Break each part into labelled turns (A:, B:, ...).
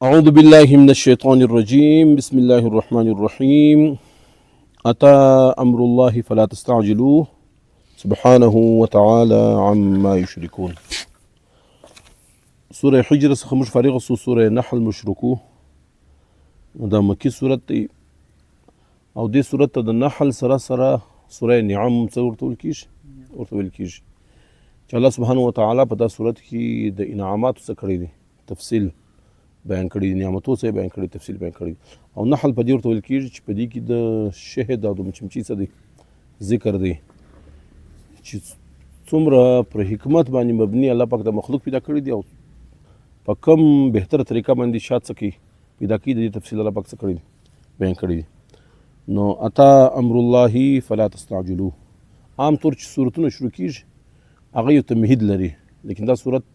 A: أعوذ بالله من الشيطان الرجيم بسم الله الرحمن الرحيم أتى أمر الله فلا تستعجلوه سبحانه وتعالى عما يشركون. سورة حجر څخه موږ فارغ سو سورة نحل مشرکو دا مکی سورت دی او دې سورت ته د نحل سره سورة نعم څه ورته ویل کیږي چې الله سبحانه وتعالى په دا سورت کې د انعاماتو څه کړی دی تفصیل بیان کړی دی، نعمتو څه بیان کړی، تفصیل بیان کړی او نحل په دې ورته ویل کیږي چې په دې کې د شهد او د مچمچي څه دی ذکر دی چې څومره پر حکمت باندې مبني الله پاک د مخلوق پیدا کړی دی او په کم بهتر طریقه باندې شات څه کوي پیدا کوي د دې تفصیل الله پاک څه کړی دی بیان کړی دی. نو اتا امر الله فلا تستعجلوه عام طور چې صورتونه شروع کیږي هغه یو تمهید لري، لیکن دا صورت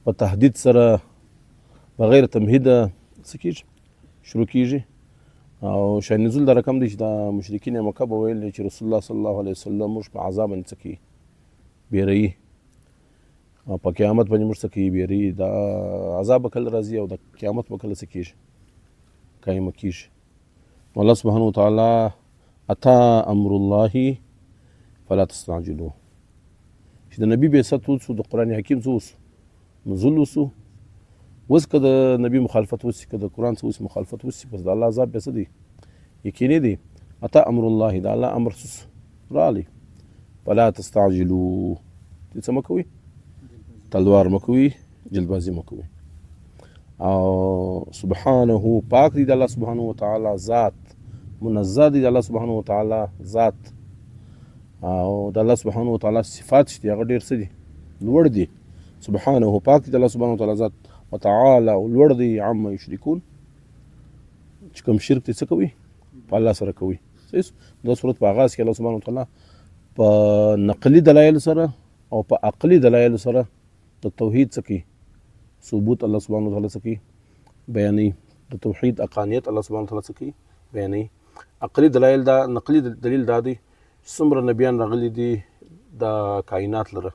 A: په تهدید سره بغیر تمهید څه کیږي شروع کیږي او شاید نزول دا رقم دی چې دا مشرکین مکه به ویل چې رسول الله صلی الله علیه وسلم موږ په عذاب باندې څه کوي بیروي او په قیامت باندې موږ څه کوي بیروي، دا عذاب به کله راځي او د قیامت به کله څه کیږي قایمه کیږي. الله سبحانه وتعالی اتا امر الله فلا تستعجلوه چې د نبی بعثت وسو د قرآن حکیم څه وسو نزول وسو اوس که د نبی مخالفت وسي که د قرآن څه وسي مخالفت وسي پس د الله عذاب بیا څه دی یقیني دی. اتا امر الله د الله امر رالی فلا تستعجلوه څه مه کوئ تلوار مه کوئ جلدبازي مه کوئ او سبحانه پاک دی د الله سبحانه وتعالی ذات منزه دی د الله سبحانه وتعالی ذات او د الله سبحانه وتعالی صفات چې هغه ډېر څه دي لوړ دي. سبحانه پاک دی د الله سبحانه وتعالی ذات وتعالى ولوړ دی عما یشرکون چې کوم شرک دی څه کوي په الله سره کوي. دا صورت په آغاز کې الله سبحانه وتعالی په نقلي دلایل سره او په عقلي دلایل سره د توحید څه کوي ثبوت الله سبحانه وتعالی څه کوي بیانوي، د توحید حقانیت الله سبحانه وتعالی څه کوي بیانوي. عقلي دلایل دا نقلي دلیل دا دی څومره نبیان راغلي دي د کائنات لره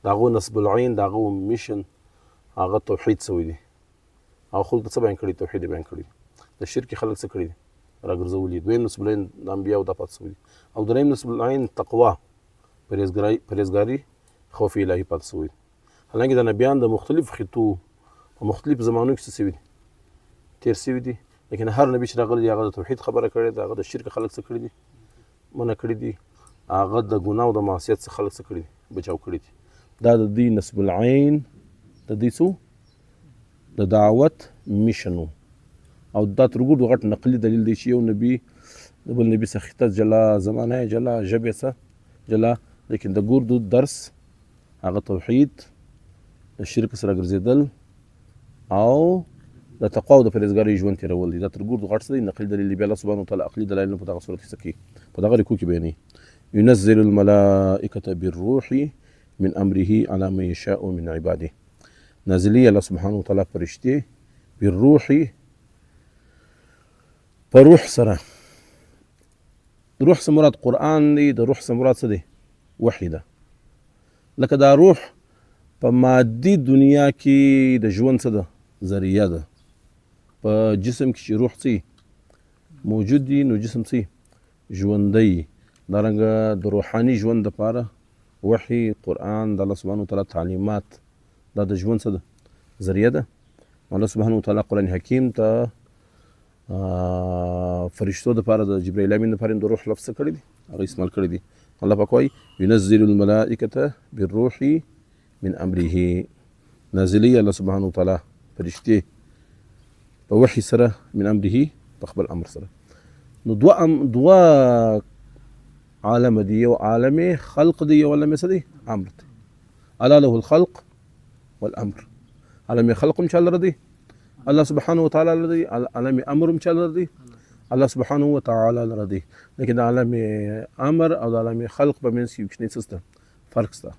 A: د هغو نسب العین د هغو میشن هغه توحید سوی دی او خلکو څه بیان کړي توحید بیان کړي د شرک خلک څه کړي راګرځولي. دویم نسب العین د انبیاء د پات سوی او دریم نسب العین تقوا پرهیزګاری خوف الهی پات سوی. حالانکه د نبیان د مختلف خطو په مختلف زمانو کې څه سوي دي تیر سوي دي، لیکن هر نبی چې راغلی هغه د توحید خبره کړې ده، هغه د شرک خلک څه کړي دي منع کړي دي، هغه د ګناه او د معصیت څخه خلک څه کړي دي بچاو کړي دي. دا د دې نسب العین د دې څو د دعوت میشنو او دا تر ګوډو غټ نقلي دلیل دی چې یو نبی د بل نبی څخه خطه جلا زمانه جلا ژبې څه جلا، لیکن د ګوردو درس هغه توحید د شرک سره ګرځېدل او د تقوا او د پرهیزګارۍ ژوند تېرول دي. دا تر ګوردو غټ څه دی نقلي دلیل دی. بیا الله سبحانه وتعالی عقلي دلایل په دغه صورت کې څه کوي په دغه رکوع کې بیانوي ينزل الملائکة بالروح من امره على من يشاء من عباده. نازلی الله سبحانه وتعالی فرشتي بالروح په روح سره، روح څه مراد قرآن دی، د روح څه مراد څه دی وحی ده. لکه دا روح په مادي دنیا کې د ژوند څه ده ذریعه ده، په جسم کې چې روح څه موجود دي نو جسم څه ژوندی. دارنګه د روحاني ژوند دپاره وحی قرآن د الله سبحانه وتعالی تعلیمات دا د ژوند څه ده ذریعه ده. الله سبحانه وتعالی قرآن حکیم ته فرشتو دپاره د جبرائیل امین دپاره د روح لفظ کړی دی هغه استعمال کړی دی. الله پاک وایي ينزل الملائکة بالروح من امره. نازلی الله سبحانه وتعالی فرشتي په وحی سره من امره په خپل امر سره. نو دوه عالم دی، یو عالم خلق دی یو عالم څه دی امر دی. الا له الخلق والامر. عالم خلق هم چاله دی الله سبحانه وتعالی لري، عالم امر هم چاله دی الله سبحانه وتعالی لري، لیکن عالم امر او عالم خلق په منځ کې کوم څه فرق شته.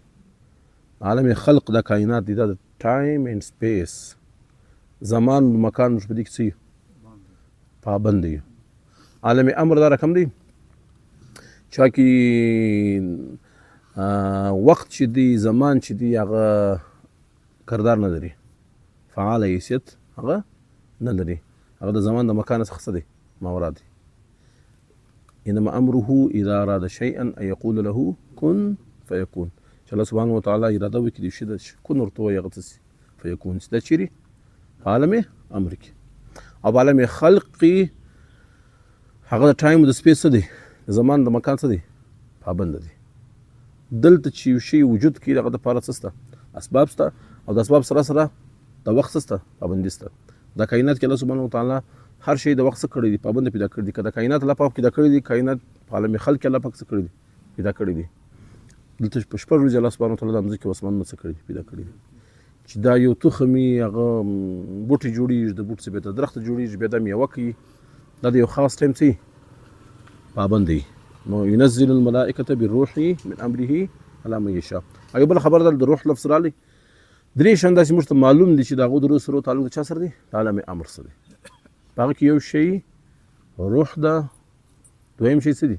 A: عالم خلق د کائنات دی د ټایم اینڈ سپیس زمان مکان په دې کې پابند دی. عالم امر دا رقم دی چا کې وقت چې دی زمان چې دی هغه کردار نه لري، فعال حیثیت هغه نه لري، هغه د زمان د مکان څخه څه دی؟ ماورا دی. انما امره اذا اراد شيئا ان يقول له كن فيكون. چې الله سبحانه وتعالی اراده وکړي د شي د کن ورته وایي هغه څه سي فیکون. چې دا چیرې په عالم امر کې او په عالم خلق کې هغه د ټایم د سپیس څه دی؟ د زمان د مکان څه دی؟ پابند دی. دلته چې یو شی وجود کې دغه دپاره څه شته؟ اسباب شته او د اسباب سره سره د وخت څه شته؟ پابندي شته. دا کائنات کې الله سبحانه وتعالی هر شی د وخت څه کړی دی؟ پابند پیدا کړی دی. که د کائنات الله پاک پیدا کړی دی، کائنات په عالم خلق کې الله پاک څه کړی دی؟ پیدا کړی دی. دلته په شپږ ورځې الله سبحانه وتعالی د مځکې او اسمانونو څه کړي دي؟ پیدا کړي دي. چې دا یو تخم وي هغه بوټی جوړېږي، د بوټ څخه بیا د درخته جوړېږي، بیا دا میوه کوي. دا د یو خاص ټایم څه پابند دی. نو ينزل الملائکة بالروح من امره على من یشاء. هغه بل خبر ده د روح لفظ رالی درې شان داسې موږ ته معلوم دي چې د هغو د روح سره تعلق د چا سره دی؟ د عالم امر سره دی. په هغه کې یو شی روح ده، دویم شی څه دی؟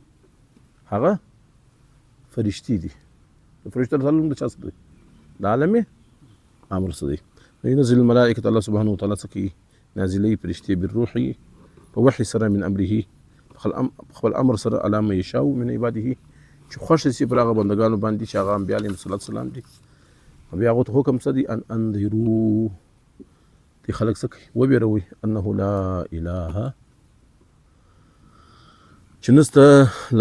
A: هغه فرشتي دي. د فرشتو تعلق د چا سره دی؟ د عالم امر سره دی. ينزل الملائکة الله سبحانه وتعالی څه کوي؟ نازلوي فرشتې بالروح په وحي سره من امره خپل امر سره على من یشاء من عباده چې خوښ شي پر هغه بندګانو باندې چې هغه انبیا علیهم السلام دي. بیا هغو ته حکم څه دی؟ ان انذروا دې خلک څه کوي؟ وبېروئ انه لا اله چې نسته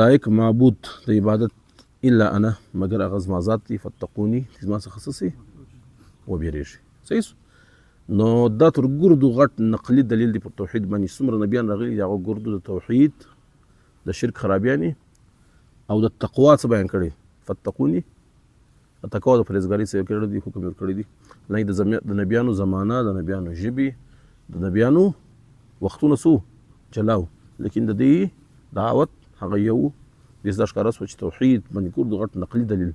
A: لایق معبود د عبادت الا انا مگر هغه زما ذات دی. فاتقوني زما څخه څه سي؟ وبېرېږي. صحیح. نو دا تر ګردو غټ نقلي دلیل دی پر توحید باندې. څومره نبیان راغلي دي هغه ګردو د توحید د شرک خرابیانې او د تقوا څه بیان کړي؟ فاتقوني د تقوا د پرهیزګارۍ څه کړي دي؟ حکم کړی دي. نه د نبیانو زمانه، د نبیانو ژبې، د نبیانو وختونه څو جلاو، لیکن د دې دعوت هغه یو داسې دا ښکاره شوه چې توحید باندې ګردو غټ نقلي دلیل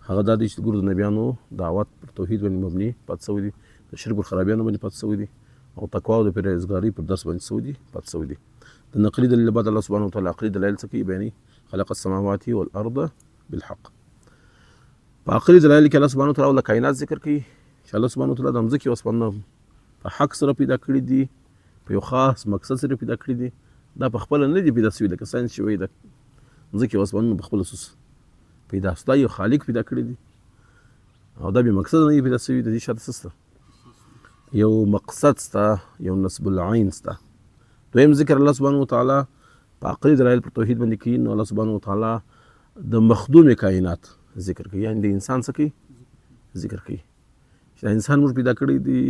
A: هغه دا دی چې ګردو د نبیانو دعوت پر توحید باندې مبني پاتې شوی دی، د شرک پر خرابیانو باندې پاتې شوی دی، او تقوا او د پرهیزګارۍ پر درس باندې شوی دی پاتې شوی دی. د نقلي دلیل بعد الله سبحانه وتعالی عقلي دلایل څه کوي؟ بیانوي خلق السماوات والارض بالحق. په عقلي دلایل کې الله سبحانه وتعالی د کائنات ذکر کوي چې الله سبحانه وتعالی د مځکې او اسمانونه په حق سره پیدا کړي دي، په یو خاص مقصد سره پیدا کړي دي. دا په خپله نه دي پیدا شوي، لکه ساینس چې وایي د مځکې او اسمانونه په خپله پیدا شو. دا یو خالق پیدا کړي دي او دا بې مقصده نه پیدا شوي. د دې شاته څه شته؟ یو مقصد شته، یو نسب العین شته. دویم ذکر الله سبحانه وتعالی په عقلي دلایل پر توحید باندې کوي. نو الله سبحانه وتعالی د مخدوم کائنات ذکر کوي، یعنې د انسان څه کوي؟ ذکر کوي چې دا انسان موږ پیدا کړی دی،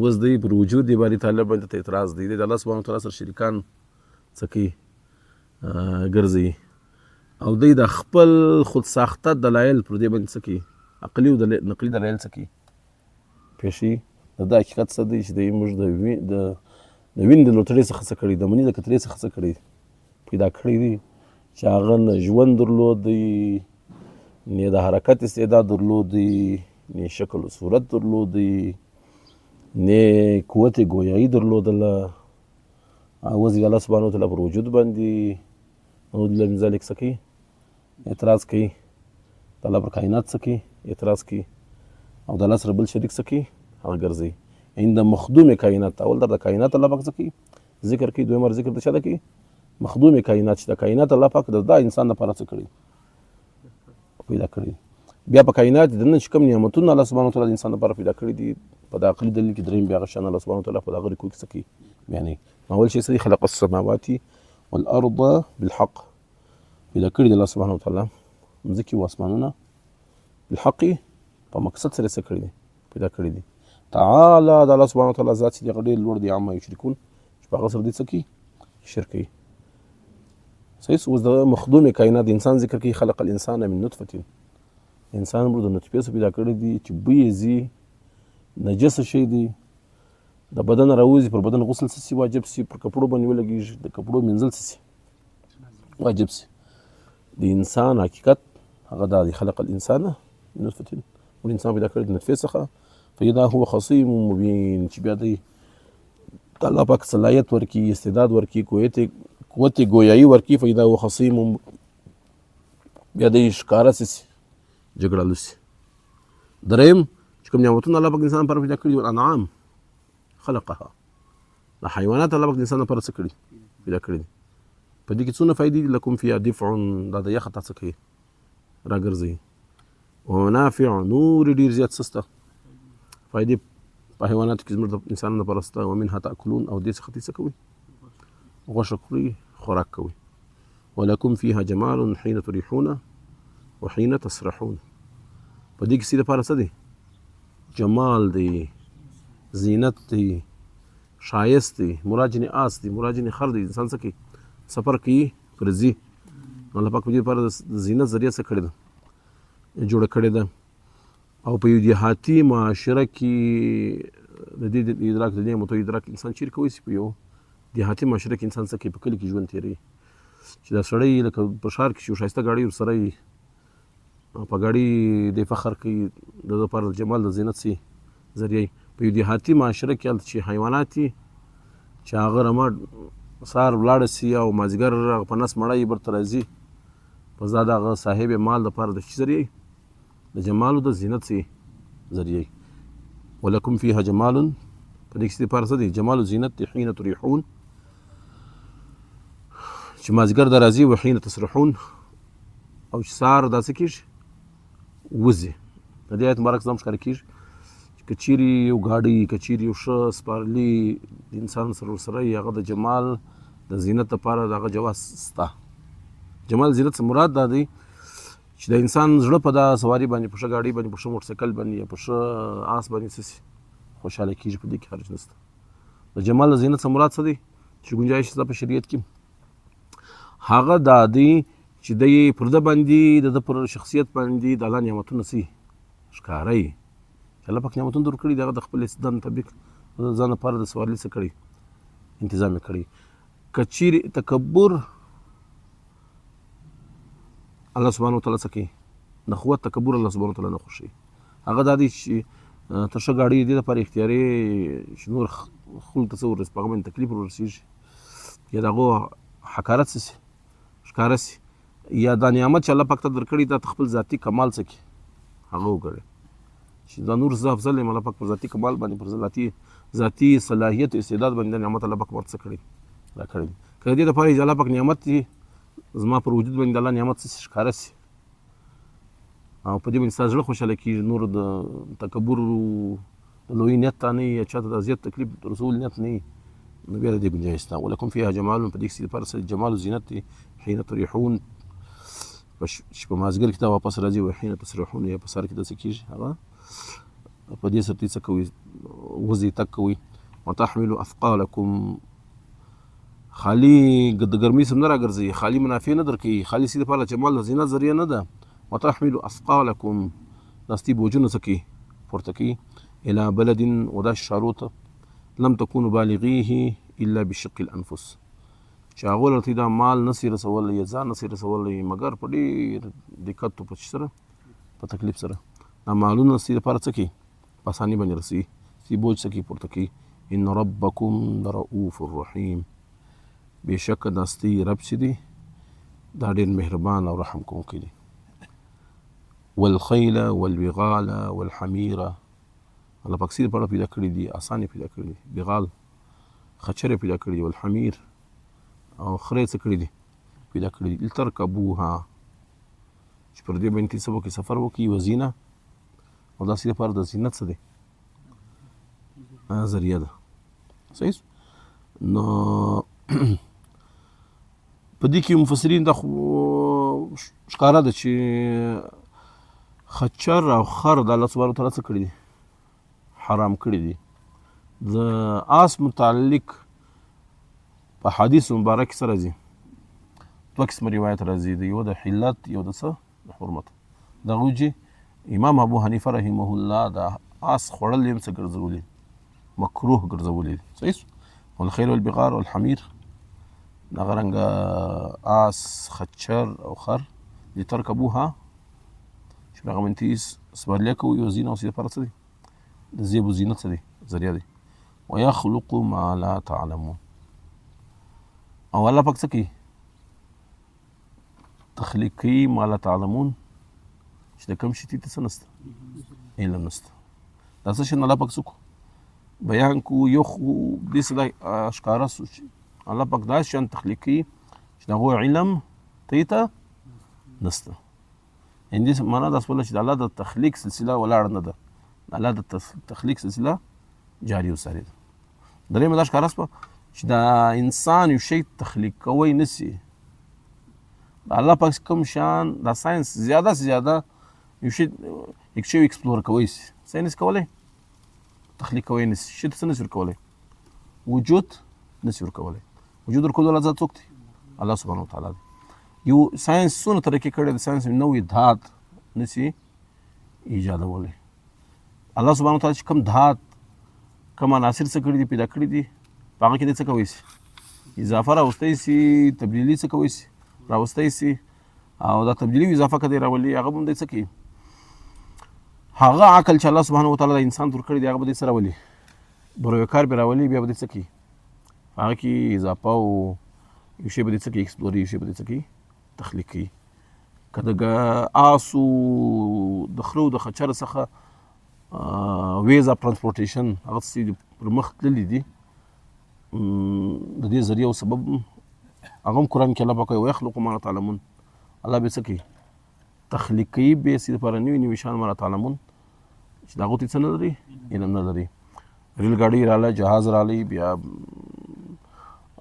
A: اوس دی پر وجود دی باري تعالی باندې ته اعتراض دی. د الله سبحانه وتعالی سره شریکان څه کوي؟ ګرځوي. او دی د خپل خود ساخته دلایل پر دې باندې څه کوي؟ عقلي او نقلي دلایل څه کوي؟ پېښي. دا حقیقت څه دی چې دی موږ د وین د لوټرۍ څخه څه کړي؟ د مني د کترې څخه څه کړي؟ پیدا کړي دي چې هغه نه ژوند درلودی، نه د حرکت استعداد درلودی، نه شکل و صورت درلودی، نه قوت گویایی درلودله. اوس یې الله سبحانه وتعالی پر وجود باندې نعوذ بالله من ذلک څه کوي؟ اعتراض کوي. د الله پر کائنات څه کوي؟ اعتراض کوي. او د الله سره بل شریک څه کوي؟ هغه ګرځوي. یعنې د مخدوم کائنات، اول د کائنات الله پاک څه کوي؟ ذکر کوي. دویم ذکر د چا ده کوي؟ مخدوم کائنات چې د کائنات الله پاک د دا انسان لپاره څه کړي؟ پیدا کړي. بیا په کائنات د نن چې کوم نعمتونه الله سبحانه وتعالی د انسان لپاره پیدا کړي دي، په د عقلي دلیل کې درېیم بیا هغه شیان الله سبحانه وتعالی په دغه لیکو کې څه کوي؟ بیانوي. اول شی څه دی؟ خلق السماوات والارض بالحق. پیدا کړي د الله سبحانه وتعالی مځکې او اسمانونه بالحق، په مقصد سره څه کړي دي؟ پیدا کړي دي. تعالی د الله سبحانه وتعالی ذات چې دی هغه ډېر لوړ دی، عما یشرکون، چې په هغه سره دوی څه کوي؟ شرک کوي. صحیح. اوس د مخدوم کائنات د انسان ذکر کوي. خلق الانسان من نطفه. انسان موږ د نطفې څخه پیدا کړی دی چې بوی یې ځي، نجس شی دی، د بدن راوځي، پر بدن غسل څه سي واجب سي، پر کپړو باندې ولګېږي، د کپړو مینځل څه سي واجب سي. د انسان حقیقت هغه دا دی. خلق الانسان من نطفه. موږ انسان پیدا کړی د نطفې څخه. فاذا هو خصیم مبین، چې بیا دی الله پاک صلاحیت ورکي، استعداد ورکي، قوت گویایی ورکي. فاذا هو خصیم، بیا دی ښکاره څه سي؟ جګړه لوسي. دریم چې کوم نعمتونه الله پاک انسان پر پیدا کړي دي، انعام خلقها. دا حیوانات الله پاک د انسان لپاره څه کړي؟ پیدا کړي دي. په دې کې څونه فایدې دي؟ لکم فیها دفع، دا د یخه تا څه کوي؟ راګرځوي. ومنافع، نور ډېر زیات څه شته فایدې په حیواناتو کې زموږ د انسانانو لپاره شته. ومنها تاکلون، او دې څخه څه کوي؟ غوښه خوري، خوراک کوي. ولکم فیها جمال حین تریحون وحین تسرحون. په دې کې څه لپاره څه دی؟ جمال دی، زینت دی، شایست دی. مراد ځینې آس دی، مراد ځینې خر دی. انسان څه کوي؟ سفر کوي، پر ځي. الله پاک په دې لپاره د زینت ذریعه څه کړې ده؟ جوړه کړې ده. او په یو دیهاتي معاشره کې د دې ادراک د نعمتو ادراک انسان چیرې کولی شي؟ په یو دیهاتي معاشره کې انسان څه کوي؟ په کلي کې ژوند تېروي. چې دا سړی لکه په ښار کې چې یو ښایسته ګاډۍ ورسره وي، په ګاډي د فخر کوي، د ده لپاره د جمال د زینت سي ذریعه. په یو دیهاتي معاشره کې هلته چې حیوانات دي چې هغه رمه سهار ولاړه سي او مازدیګر په نس مړی برته راځي، په دا د هغه صاحب مال دپاره د څه ذریعه؟ د جمال او د زینت سي ذریعه. ولکم فیها جمال، په دې کې دپاره څه دی؟ جمال او زینت دی. حین تریحون، چې مازدیګر د راځي. وحین تسرحون، او چې سهار دا څه کېږي؟ وځي. د دې آیت مبارک ځام ښکاره کېږي چې که چیرې یو ګاډۍ، که چیرې یو ښه سپارلي د انسان سره ورسره وي، هغه د جمال د زینت لپاره د هغه جواز شته. جمال زینت څخه مراد دا دی چې د انسان زړه په دا سواري باندې، په ښه ګاډۍ باندې، په ښه موټرسایکل باندې، یا په ښه آس باندې څه شي؟ خوشحاله کېږي. په دې کې حرج نشته. د جمال د زینت څخه مراد څه دی چې ګنجایش شته په شریعت کې؟ هغه دا دی چې د یې پر ده باندې، د ده پر شخصیت باندې د الله نعمتونه څه ښکاره یي. چې الله پاک نعمتونه درکړي دي، هغه د خپل استعداد مطابق د ځان لپاره د سوارلي څه کړي؟ انتظام یې کړی. که چیرې تکبر الله سبحانه وتعالی څه کوي؟ نخوت، تکبر الله سبحانه وتعالی نه خوښوي. هغه دا دی چې ته ښه ګاډۍ دې دپاره اختیاري چې نور خلکو ته څه ورسي، په هغه باندې تکلیف ورسېږي، یا د هغو حقارت څه شي؟ ښکاره شي. یا دا نعمت چې الله پاک ته درکړي دا ته خپل ذاتي کمال څه کړي؟ هغه وګڼي چې دا نور زه افضل یم. الله پاک پر ذاتي کمال باندې، پر ذاتي صلاحیت استعداد باندې دا نعمت الله پاک ورته څه کړي؟ راکړی. که د دې دپاره چې الله پاک نعمت دي زما پر وجود باندې د الله نعمت څه ښکاره شي، او په دې باندې ستا زړه خوشحاله کېږي، نور د تکبر د لوی نیت ته نه وي، یا چاته د اذیت تکلیف رسول نیت نه وي، نو بیا د دې ګنجایش شته. ولکم فیها جمال، په دې کې دپاره څه جمال او زینت دی. حین تریحون، چې په مازدیګر کې ته واپس راځي. وحین تسرحون، یا په سهار کې داسې کېږي، هغه په دې سره څه کوي؟ وځي، تګ کوي. وتحملوا اثقالکم، خالي د ګرمۍ سم نه راګرځوي، خالي منافع نه درکوي، خالي سي دپاره جمال د زینت ذریعه نه ده. وتحملوا اثقالکم، دا ستي بوجونه څه کوي؟ پورته کوي. الى بلد، ودا ښارو ته، لم تكونوا بالغیه الا بشق الانفس، چې هغو ته دا مال نسي رسولی، یا ځان نسي رسولی مګر په ډېر دقت او په سره، په تکلیف سره. دا مالونه ستي دپاره څه کوي؟ په اساني باندې رسوي. ستي بوج څه کوي؟ پورته کوي. ان ربکم لرؤوف الرحیم، بېشکه دا ستي رب چې دی دا ډېر مهربان او رحم کوونکی دی. والخیل والبغال والحمیر، الله پاک څه دپاره پیدا کړي دي؟ آسان یې پیدا کړي دي. بغال خچر یې پیدا کړي دي، والحمیر او خره یې څه کړي دي؟ پیدا کړي دي. لترکبوها، چې پر دې باندې څه وکړي؟ سفر وکړي. وزینه، او دا څه دپاره د زینت څه دی؟ ذریعه ده. صحیح. نو په دې کې مفسرین دا ښکاره ده چې خچر او خر د الله سبحانه وتعالی څه کړي دي؟ حرام کړي دي. د آس متعلق په حدیث مبارک سره راځي، دوه قسمه روایت راځي، د یو د حلت، یو د څه؟ د حرمت. دغه وجې امام ابو حنیفه رحمه الله د آس خوړل یې څه ګرځولي؟ مکروه ګرځولي. صحیح. والخیل والبغال والحمیر، دغه رنګه آس، خچر او خر، لترکبوها، چې په هغه باندې سپرلي کوي. وزینه، او څه دپاره څه دی؟ د زیب و زینت څه دی؟ ذریعه دی. ویخلق ما لا تعلمون، او الله پاک څه کوي؟ تخلیق کوي ما لا تعلمون، چې د کوم شي ته څه نشته؟ علم نشته. دا څه شی الله پاک څه کوي؟ بیان کو یو خو دې څه دی ښکاره سو چې الله پاک داسې شیان تخلیق کوي چې د هغو علم ته نشته. یعنې دې معنا دا شوله چې د الله د تخلیق سلسله ولاړه نه ده، د الله د تخلیق سلسله جاري وساري ده. درېیمه دا ښکاره سوه چې د انسان یو شی تخلیق کوی نسي. د الله پاک کوم شیان د ساینس زیاده سے زیاده یو شی ایکسپلور کوی سي، ساینس کولی تخلیق کوی نسي. شي ته څه نسي ورکولی؟ وجود نسي ورکولی. وجود ورکول والا ذات څوک دی؟ الله سبحانه وتعالی دی. یو ساینس څونه ترقي کړی د ساینس نوی دھات نسي ایجادولی. الله سبحانه وتعالی چې کوم دھات کوم عناصر څه کړي دي پیدا کړي دي په هغه کې دی څه کوی سي؟ اضافه راوستی سي، تبدیلي څه کوی سي؟ راوستی سي. او دا تبدیلي اضافه که دی راولي هغه به هم دی څه کوي؟ هغه عقل چې الله سبحانه وتعالی د انسان تور کړی دی هغه به دی څه راولي؟ بروی کار به راولي، بیا به دی څه کوي؟ هغه کې اضافه او یو شی به دی څه کوي؟ ایکسپلور، یو شی به دی څه کوي؟ تخلیق کوي. که د آسو د خرو د خچر څخه ویز اف ترانسپورټیشن هغه څه پر مخ تللي دي، د دې ذریعه او سبب هغه هم قرآن کې الله پاک وایي ویخلق ما لا تعلمون. الله به څه کوي؟ تخلیق کوي به سي دپاره نوي نوي شیان ما لا تعلمون چې د هغو ته څه نه لري؟ علم نه لري. ریل ګاډۍ راغله، جهاز راغلی، بیا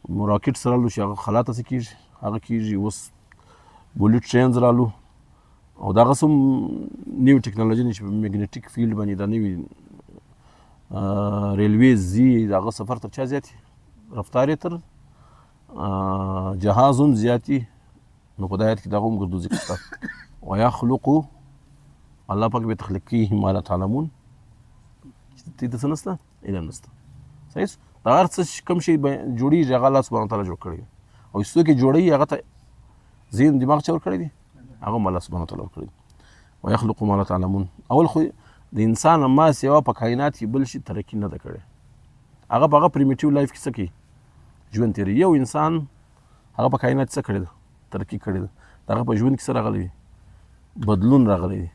A: راکټس رالو چې هغه خلا ته څه کېږي؟ هغه کېږي. اوس بولټ ټرینز رالو او دغسې هم نوي ټکنالوژي چې په میګنیټیک فیلډ باندې دا نوي ریلویز ځي د هغه سفر تر چا زیات رفتار یې تر جهاز هم زیاتي. نو په دا آیت کې د هغه هم ګردو ذکر شته. ویخلقو الله پاک به تخلیق کوي ما لا تعلمون چې دې ته څه نشته؟ علم نشته. صحیح شو؟ د هر څه کوم شی جوړېږي هغه الله سبحانه وتعالی جوړ کړی وي، او چې څوک یې جوړوي هغه ته ذهن دماغ چا ورکړی دی؟ هغه هم الله سبحانه وتعالی ورکړی دی. ویخلقو ما لا تعلمون. اول خو د انسان ما سوا په کائنات کې بل شي ترقي نه ده کړې. هغه په هغه پریمیټیو لایف کې څه کوي؟ ژوند تېروي. یو انسان هغه په کائنات څه کړی ده؟ ترقي کړې ده. د هغه په ژوند کې څه راغلی دی؟ بدلون راغلی دی.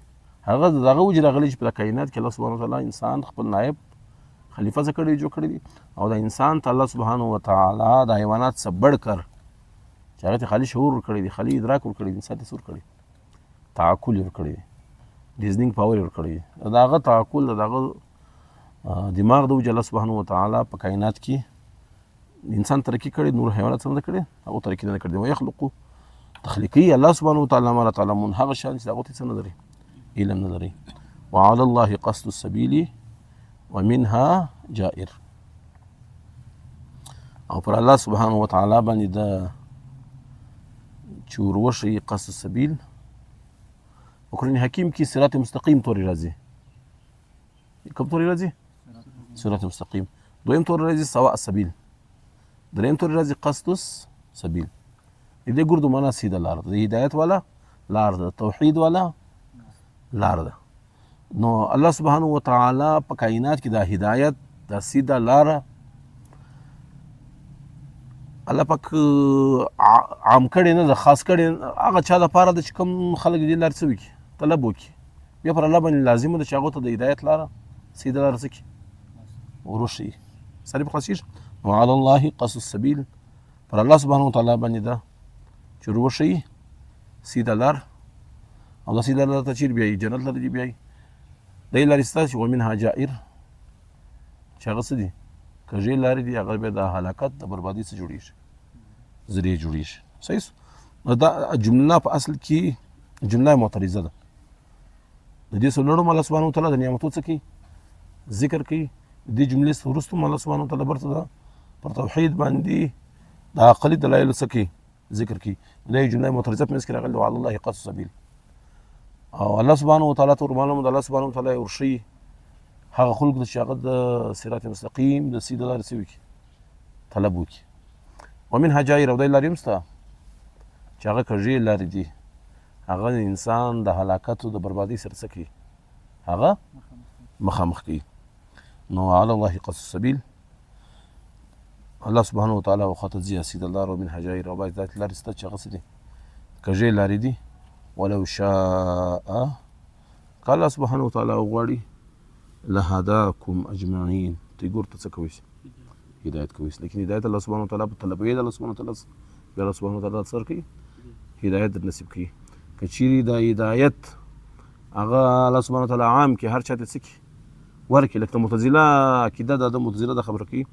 A: هغه د هغه وجې راغلی چې په کائنات کې الله سبحانه وتعالی انسان خپل نایب خلیفه څه کړی جوړ کړی دی. او د انسان ته الله سبحانه وتعالی د حیوانات څخه بړ کر چې هغه ته خالي شعور ورکړی دی، خالي ادراک ورکړی دی، انسان ته څه ورکړی؟ تعقل یې ورکړی دی، ریزنینګ پاور یې ورکړی دی. د هغه تعقل د هغه دماغ د وجې الله سبحانه وتعالی په کائنات کې انسان ترقي کړی، نور حیوانات څه نه کړی؟ هغو ترقي نه کړی. ویخلقو تخلیقي الله سبحانه وتعالی ما لا تعلمون هغه شیان چې د هغو ته څه نه لري؟ علم نه لري. وعلى الله قصد السبيل ومنها جائر. او پر الله سبحانه وتعالی باندې د چې وروښیي قصد السبیل په قرآن حکیم کې صراط مستقیم تورې راځي. کوم تورې راځي؟ صراط مستقیم. دویم تورې راځي سواء السبیل. دریم تورې راځي قصد السبیل. د دې ګردو معنا سیده لار ده، د هدایت والا لار ده، توحید والا لار ده. نو الله سبحانه وتعالی په کائنات کې د هدایت د سیده لاره الله پاک عام کړی نه ده، خاص کړی هغه چا لپاره ده چې کوم خلک دې لارې څه وکړي؟ طلب وکړي. بیا پر الله باندې لازمه ده چې هغو ته د هدایت لاره سیده لاره څه کړي؟ وروښیي. سړی په خلاصېږي. وعلى الله قصد السبیل. پر الله سبحانه وتعالی باندې ده چې وروښیي سیده لار. او دا سیده لار ته چیرې بیایي؟ جنت لره دې بیایي. دې لارې سته چې ومنها جائر چې هغه څه دي؟ کږې لارې دي، هغه بیا د هلاکت د بربادۍ څه جوړېږي؟ ذریعې جوړېږي. صحیح شو؟ نو دا جمله په اصل کې جمله معترضه ده. د دې څلورم الله سبحانه وتعالی د نعمتو څه کوي؟ ذکر کوي. د دې جملې څخه وروسته الله سبحانه وتعالی برته ده پر توحید باندې د عقلي دلایلو څه کوي؟ ذکر کوي. دا یو جمله معترضه په منځ کې راغلې وعلى الله قصد السبیل. او الله سبحانه وتعالی ته ورمعلومه ده الله سبحانه وتعالی ورښیي هغه خلکو ته چې هغه د صراط مستقیم د سیده لارې څه وکړي؟ طلب وکړي. ومنها جائر. او دې لارې هم شته چې هغه کږې لارې دي، هغه د انسان د هلاکت او د بربادۍ سره څه کوي؟ هغه مخامخ کوي. نو على الله قصد السبیل. الله سبحانه وتعالی وخواته ځي سیده لار. ومنها جائر. او باید داسې لارې شته چې هغه څه دي؟ کږې لارې دي. ولو شاء که الله سبحانه وتعالی وغواړي لهداکم اجمعین ته ګور ته څه کوي هدایت کوي لیکن هدایت الله سبحانه وتعالی په طلبوي د الله سبحانه وتعالی بیا الله سبحانه وتعالی سر کوي هدایت در نصیب کوي که چیرې دا هدایت هغه الله سبحانه وتعالی عام کې هر چاته څه کوي ورکړي لکه معتزله عقیده د معتزله د خبره کوي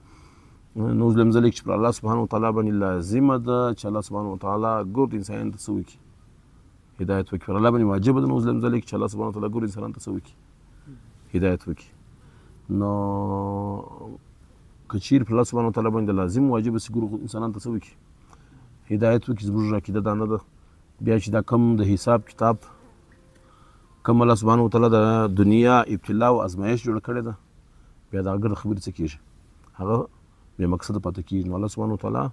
A: نو ظلم ذلک چې پر الله سبحانه وتعالی باندې لازمه ده چې الله سبحانه وتعالی ګور د انسان ته څه وکړي هدایت وکړي پر الله باندې واجب ده نو ظلم ذلک چې الله سبحانه وتعالی ګور انسان ته څه وکړي هدایت وکړي نو که چیرې پر الله سبحانه وتعالی باندې لازم واجب سي ګور انسانان ته څه وکړي هدایت وکړي زموږ عقیده دا نه ده بیا چې دا کم د حساب کتاب کم الله سبحانه وتعالی د دنیا ابتلا او ازمایش جوړ کړې ده بیا د هغه خبرې څه کېږي هغه بې مقصده پاتې کېږي نو الله سبحانه وتعالی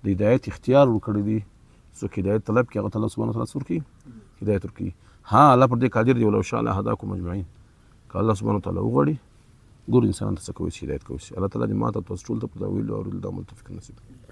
A: د هدایت اختیار ورکړی دی څوک هدایت طلب کړي هغه ته الله سبحانه وتعالی څه ورکړي هدایت ورکړي ها الله پر دې قادر دی ولو شاء الله هداکم اجمعین که الله سبحانه وتعالی وغواړي ګور انسان ته څه کوي هدایت کوي الله تعالی دې ماته تاسو ټول ته په دا ویلو اورېدلو دا متفق نصیب کړي